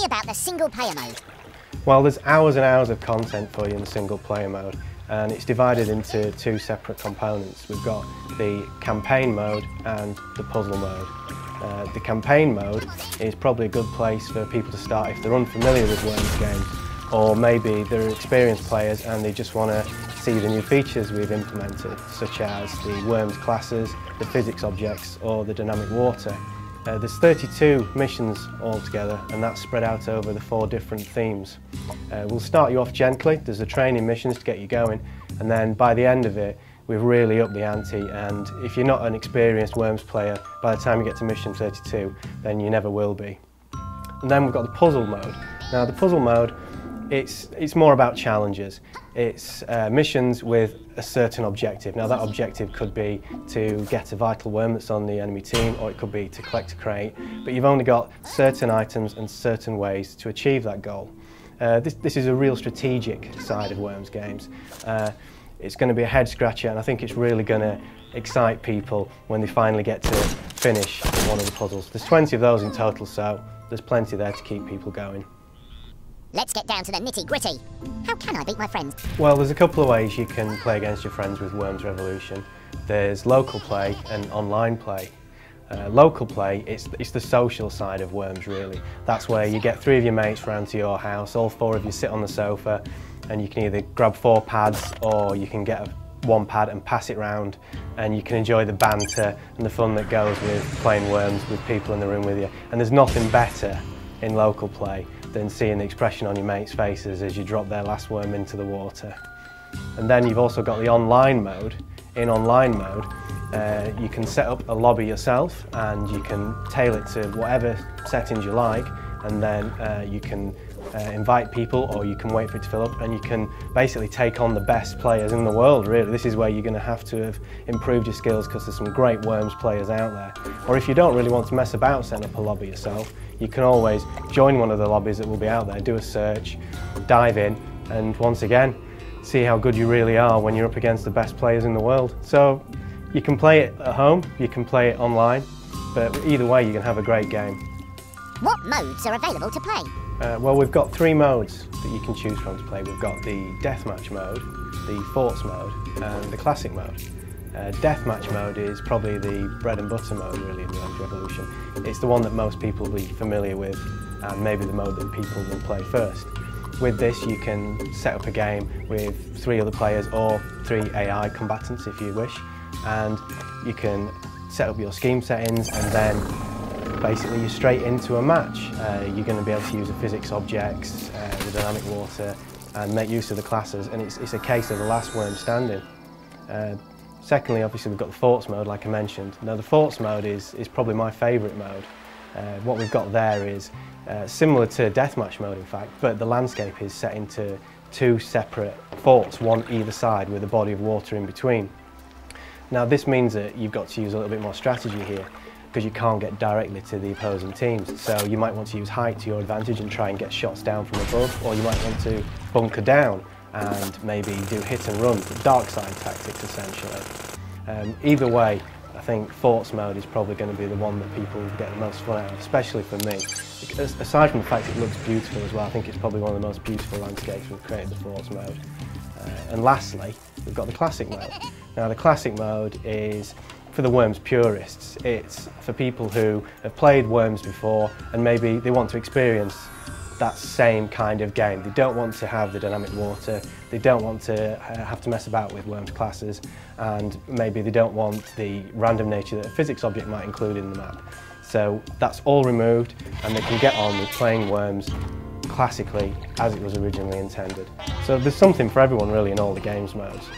me about the single-player mode. Well, there's hours and hours of content for you in the single-player mode, and it's divided into two separate components. We've got the campaign mode and the puzzle mode. The campaign mode is probably a good place for people to start if they're unfamiliar with Worms games, or maybe they're experienced players and they just want to see the new features we've implemented, such as the Worms classes, the physics objects, or the dynamic water. There's 32 missions altogether, and that's spread out over the 4 different themes. We'll start you off gently. There's the training missions to get you going, and then by the end of it we've really upped the ante, and if you're not an experienced Worms player, by the time you get to mission 32 then you never will be. And then we've got the puzzle mode. Now the puzzle mode, it's more about challenges. It's missions with a certain objective. Now that objective could be to get a vital worm that's on the enemy team, or it could be to collect a crate, but you've only got certain items and certain ways to achieve that goal. This is a real strategic side of Worms games. It's going to be a head scratcher, and I think it's really going to excite people when they finally get to finish one of the puzzles. There's 20 of those in total, so there's plenty there to keep people going. Let's get down to the nitty-gritty. How can I beat my friends? Well, there's a couple of ways you can play against your friends with Worms Revolution. There's local play and online play. Local play, it's the social side of Worms really. That's where you get 3 of your mates round to your house, all 4 of you sit on the sofa, and you can either grab 4 pads or you can get 1 pad and pass it round, and you can enjoy the banter and the fun that goes with playing Worms with people in the room with you. And there's nothing better in local play than seeing the expression on your mates' faces as you drop their last worm into the water. And then you've also got the online mode. In online mode, you can set up a lobby yourself and you can tailor it to whatever settings you like, and then you can invite people, or you can wait for it to fill up, and you can basically take on the best players in the world really. This is where you're going to have improved your skills, because there's some great Worms players out there. Or if you don't really want to mess about setting up a lobby yourself, you can always join one of the lobbies that will be out there, do a search, dive in, and once again see how good you really are when you're up against the best players in the world. So you can play it at home, you can play it online, but either way you can have a great game. What modes are available to play? Well, we've got 3 modes that you can choose from to play. We've got the deathmatch mode, the forts mode, and the classic mode. Deathmatch mode is probably the bread and butter mode really in Worms Revolution. It's the one that most people will be familiar with, and maybe the mode that people will play first. With this you can set up a game with 3 other players, or 3 AI combatants if you wish, and you can set up your scheme settings, and then basically you're straight into a match. You're going to be able to use the physics objects, the dynamic water, and make use of the classes, and it's a case of the last worm standing. Secondly, obviously we've got the forts mode like I mentioned. Now the forts mode is probably my favourite mode. What we've got there is similar to deathmatch mode in fact, but the landscape is set into 2 separate forts, one either side with a body of water in between. Now this means that you've got to use a little bit more strategy here, because you can't get directly to the opposing teams. So you might want to use height to your advantage and try and get shots down from above, or you might want to bunker down and maybe do hit and run, dark side tactics essentially. Either way, I think forts mode is probably going to be the one that people get the most fun out of, especially for me. Aside from the fact it looks beautiful as well, I think it's probably one of the most beautiful landscapes we've created, the forts mode. And lastly, we've got the classic mode. Now the classic mode is for the Worms purists. It's for people who have played Worms before and maybe they want to experience that same kind of game. They don't want to have the dynamic water, they don't want to have to mess about with Worms classes, and maybe they don't want the random nature that a physics object might include in the map. So that's all removed, and they can get on with playing Worms classically as it was originally intended. So there's something for everyone really in all the games modes.